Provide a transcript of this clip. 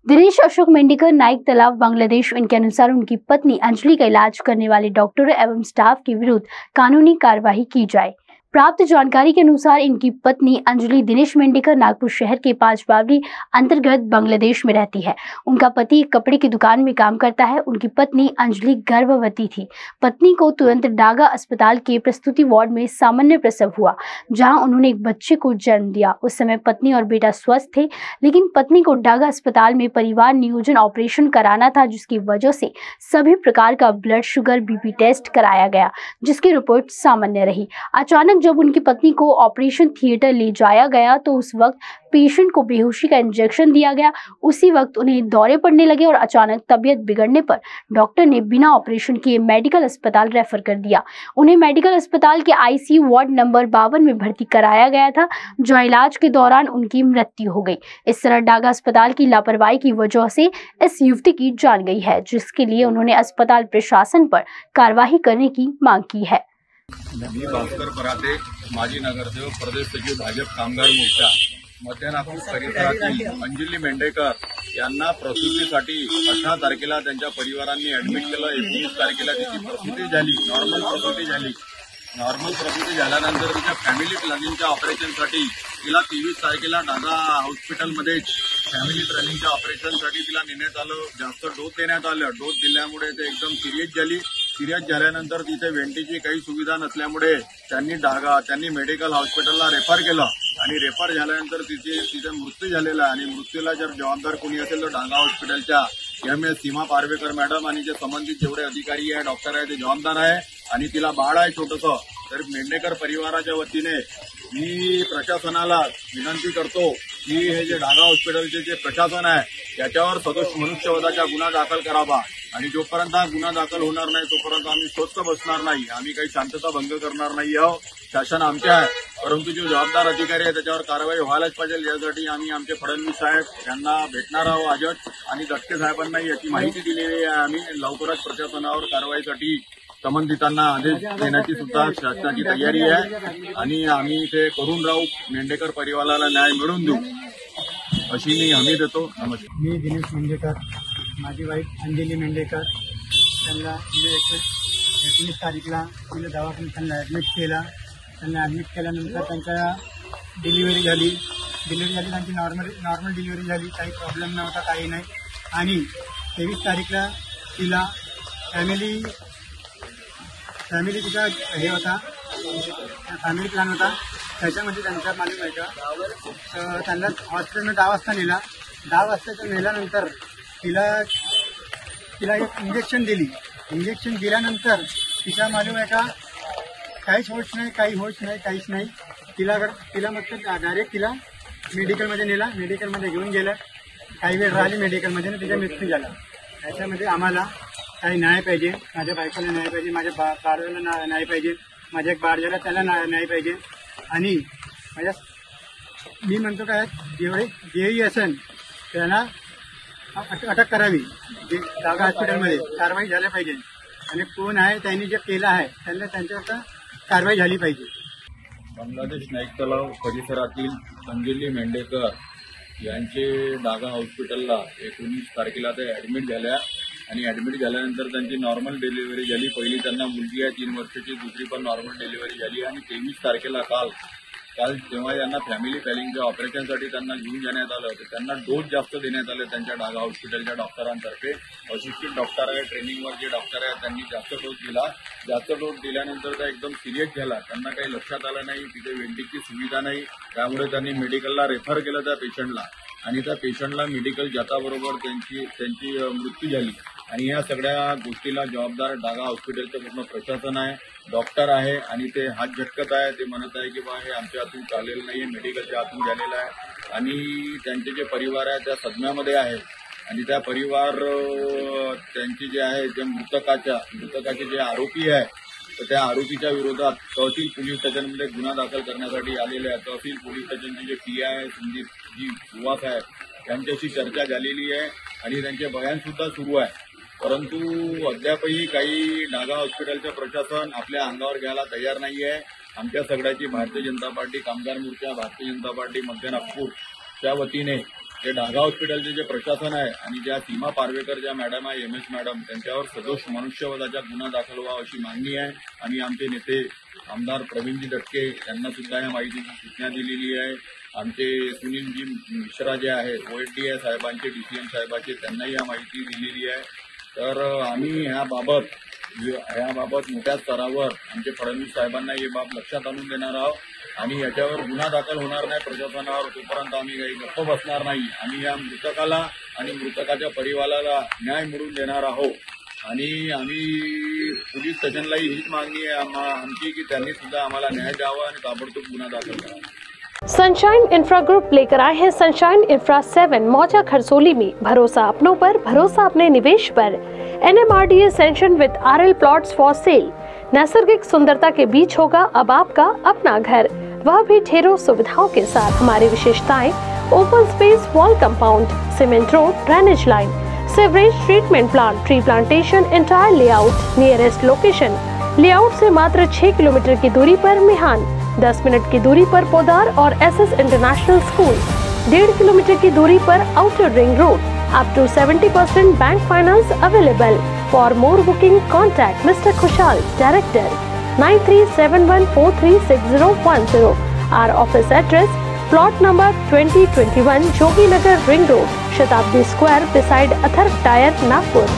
दिनेश अशोक मेंढेकर नाइक तालाब बांग्लादेश। इनके अनुसार उनकी पत्नी अंजलि का इलाज करने वाले डॉक्टरों एवं स्टाफ के विरुद्ध कानूनी कार्रवाई की जाए। प्राप्त जानकारी के अनुसार इनकी पत्नी अंजलि दिनेश मेंढेकर नागपुर शहर के 5 बावली अंतर्गत बांग्लादेश में रहती है। उनका पति एक कपड़े की दुकान में काम करता है। उनकी पत्नी अंजलि गर्भवती थी। पत्नी को तुरंत डागा अस्पताल के प्रसूति वार्ड में सामान्य प्रसव हुआ, जहां उन्होंने एक बच्चे को जन्म दिया। उस समय पत्नी और बेटा स्वस्थ थे, लेकिन पत्नी को डागा अस्पताल में परिवार नियोजन ऑपरेशन कराना था, जिसकी वजह से सभी प्रकार का ब्लड शुगर बीपी टेस्ट कराया गया, जिसकी रिपोर्ट सामान्य रही। अचानक जब उनकी पत्नी को ऑपरेशन थिएटर ले जाया गया तो उस वक्त पेशेंट को बेहोशी का इंजेक्शन दिया गया। उसी वक्त उन्हें दौरे पड़ने लगे और अचानक तबीयत बिगड़ने पर डॉक्टर ने बिना ऑपरेशन किए मेडिकल अस्पताल रेफर कर दिया। उन्हें मेडिकल अस्पताल के आईसीयू वार्ड नंबर 52 में भर्ती कराया गया था, जहां इलाज के दौरान उनकी मृत्यु हो गई। इस तरह डागा अस्पताल की लापरवाही की वजह से इस युवती की जान गई है, जिसके लिए उन्होंने अस्पताल प्रशासन पर कार्रवाई करने की मांग की है। मी भास्कर पराते, माजी नगरसेवक, प्रदेश सचिव भाजप कामगार मोर्चा, मध्य नागपूर परिसरातील अंजली मेंढेकर यांना प्रसूतीसाठी 18 तारखेला त्यांच्या परिवारांनी ऍडमिट केलं। 19 तारखेला तिची प्रसूती झाली, नॉर्मल प्रसूती झाली। नॉर्मल प्रसूती झाल्यानंतर तिच्या फॅमिली प्लॅनिंगच्या ऑपरेशनसाठी तिला 23 तारखेला डागा हॉस्पिटलमध्ये फॅमिली प्लॅनिंगच्या ऑपरेशनसाठी तिला नेण्यात आलं। जास्त डोस देण्यात आलं। डोस दिल्यामुळे ते एकदम सिरियस झाली। सिरियस झाल्यानंतर तिथे वेंटीची काही सुविधा नसल्यामुळे त्यांनी मेडिकल हॉस्पिटलला रेफर केलं आणि रेफर झाल्यानंतर तिथे मृत्यू झालेला आहे। आणि मृत्यूला जर जबाबदार कोणी असेल तर डागा हॉस्पिटलच्या एमएस सीमा पारवेकर मॅडम आणि जे संबंधित जेवढे अधिकारी आहे, डॉक्टर आहे, ते जबाबदार आहे। आणि तिला बाळ आहे छोटंसं। तर मेंढेकर परिवाराच्या वतीने मी प्रशासनाला विनंती करतो की हे जे डागा हॉस्पिटलचे जे प्रशासन आहे त्याच्यावर सदोष मनुष्यवधाचा गुन्हा दाखल करावा। आणि जोपर्यंत हा गुन्हा दाखल होणार नाही तोपर्यंत आम्ही स्वस्थ बसणार नाही। आम्ही काही शांतता भंग करणार नाही आहोत। शासन आमचे आहे, परंतु जो जबाबदार अधिकारी आहे त्याच्यावर कारवाई व्हायलाच पाहिजे। यासाठी आम्ही आमचे फडणवीस साहेब यांना भेटणार आहोत आजच, आणि दटके साहेबांना याची माहिती दिलेली आहे। आम्ही लवकरच प्रशासनावर कारवाईसाठी संबंधितांना आदेश देण्याची सुद्धा शासनाची तयारी आहे आणि आम्ही ते करून राहू। मेंढेकर परिवाराला न्याय मिळवून देऊ अशी मी हमी देतो। नमस्कार। मी दिनेश मेंढेकर, माझी वाईफ अंजली मेंढेकर, त्यांना 19 तारीखला दवाखान्यात त्यांना ॲडमिट केला। त्यांना ॲडमिट केल्यानंतर त्यांच्या डिलिव्हरी झाली। त्यांची नॉर्मल डिलिव्हरी झाली, काही प्रॉब्लेम नव्हता, काही नाही। आणि 23 तारीखला तिला फॅमिली तिचा हे होता, फॅमिली प्लॅन होता, त्याच्यामध्ये त्यांचा मालूम आहे का त्यांना हॉस्पिटलमध्ये 10 वाजता नेला। 10 वाजता नेल्यानंतर तिला एक इंजेक्शन दिली। इंजेक्शन दिल्यानंतर तिचा मालूम आहे का काहीच काहीच नाही। तिला मग डायरेक्ट तिला मेडिकलमध्ये नेला। मेडिकलमध्ये घेऊन गेलं, काही वेळ राहिली मेडिकलमध्ये आणि तिचा मृत्यू झाला। त्याच्यामध्ये आम्हाला काही न्याय पाहिजे। माझ्या बायकोला न्याय पाहिजे, माझ्या बाळाला न्याय पाहिजे, माझ्या एक बाळ झाला त्याला न्याय पाहिजे। आणि मी म्हणतो काय, जेही असेल त्यांना अटक करावी। डागा हॉस्पिटलमध्ये कारवाई झाली पाहिजे आणि कोण आहे त्यांनी जे केलं आहे त्यांच्यावर कारवाई झाली पाहिजे। बांगलादेश नाईक तलाव परिसरातील अंजली मेंढेकर यांचे डागा हॉस्पिटलला 19 तारखेला ते ॲडमिट झाल्या आणि ॲडमिट झाल्यानंतर त्यांची नॉर्मल डिलिव्हरी झाली। पहिली त्यांना मुलगी आहे 3 वर्षाची, दुसरी पण नॉर्मल डिलिव्हरी झाली। आणि 23 तारखेला काल जेव्हा यांना फॅमिली प्लॅनिंगच्या ऑपरेशनसाठी त्यांना घेऊन जाण्यात आलं तर त्यांना डोस जास्त देण्यात आले त्यांच्या डागा हॉस्पिटलच्या डॉक्टरांतर्फे। असिस्टंट डॉक्टर आहे, ट्रेनिंगवर जे डॉक्टर आहेत त्यांनी जास्त डोस दिला। जास्त डोस दिल्यानंतर त्या एकदम सिरियस झाला। त्यांना काही लक्षात आलं नाही, तिथे वेंटिंगची सुविधा नाही, त्यामुळे त्यांनी मेडिकलला रेफर केलं त्या पेशंटला। आणि त्या पेशंटला मेडिकल जाताबरोबर त्यांची मृत्यू झाली। आणि या सगळ्या गोष्टीला जबाबदार डागा हॉस्पिटलचं पूर्ण प्रशासन आहे, डॉक्टर आहे आणि ते हात झटकत आहे। ते म्हणत आहे की बा हे आमच्या हातून चाललेलं नाही, मेडिकलच्या हातून झालेलं आहे। आणि त्यांचे जे परिवार आहे त्या सदम्यामध्ये आहे। आणि त्या परिवार त्यांची जे आहे जे मृतकाचे जे आरोपी आहे तर त्या आरोपीच्या विरोधात तहसील पोलीस स्टेशनमध्ये गुन्हा दाखल करण्यासाठी आलेले आहे। तहसील पोलीस स्टेशनचे जे पी आहे संदीपजी सुवास आहे त्यांच्याशी चर्चा झालेली आहे आणि त्यांचे बयानसुद्धा सुरू आहे। परंतु अद्यापही काही डागा हॉस्पिटलचं प्रशासन आपल्या अंगावर घ्यायला तयार नाही आहे। आमच्या सगळ्याची भारतीय जनता पार्टी कामगार मोर्चा, भारतीय जनता पार्टी मध्य नागपूरच्या वतीने जे ढागा हॉस्पिटलचे जे प्रशासन आहे आणि ज्या सीमा पारवेकर ज्या मॅडम आहे MS मॅडम त्यांच्यावर सदोष मनुष्यवधाचा गुन्हा दाखल व्हावा अशी मागणी आहे आणि आमचे नेते आमदार प्रवीणजी दटके यांना सुद्धा या माहितीची सूचना दिलेली आहे. आमचे सुनीलजी मिश्रा जे आहेत OSDI साहेबांचे DCM साहेबांचे त्यांनाही या माहिती दिलेली आहे. तर आम्ही ह्याबाबत मोठ्या स्तरावर आमचे फडणवीस साहेबांना ही बाब लक्षात आणून देणार आहोत आणि याच्यावर गुन्हा दाखल होणार नाही प्रशासनावर तोपर्यंत आम्ही काही गप्प बसणार नाही आणि या मृतकाला आणि मृतकाच्या परिवाराला न्याय मिळवून देणार आहोत आणि आम्ही पोलीस स्टेशनलाही हीच मागणी आहे आमची की त्यांनी सुद्धा आम्हाला न्याय द्यावा आणि ताबडतोब गुन्हा दाखल करावा. सनशाइन इंफ्रा ग्रुप लेकर आए हैं सनशाइन इंफ्रा 7 मौजा खरसोली में। भरोसा अपनों पर, भरोसा अपने निवेश पर। NMRDA सैंक्शन विद RL प्लॉट्स फॉर सेल। नैसर्गिक सुंदरता के बीच होगा अब आपका अपना घर, वह भी ढेरों सुविधाओं के साथ। हमारी विशेषताएं: open space, wall compound, cement road, drainage line, sewerage treatment plant, tree plantation, entire layout, nearest location. Layout से मात्र 6 किलोमीटर की दूरी पर मिहान, 10 मिनट की दूरी पर पोदार और SS इंटरनेशनल स्कूल, 1.5 किलोमीटर की दूरी पर outer ring road. Up to 70% bank finance available. For more booking contact mister Khushal, director, 9371436010। Our office address: plot number 2021 Jogi Nagar ring road, Shatabdi square, beside Atharva tyre, Nagpur.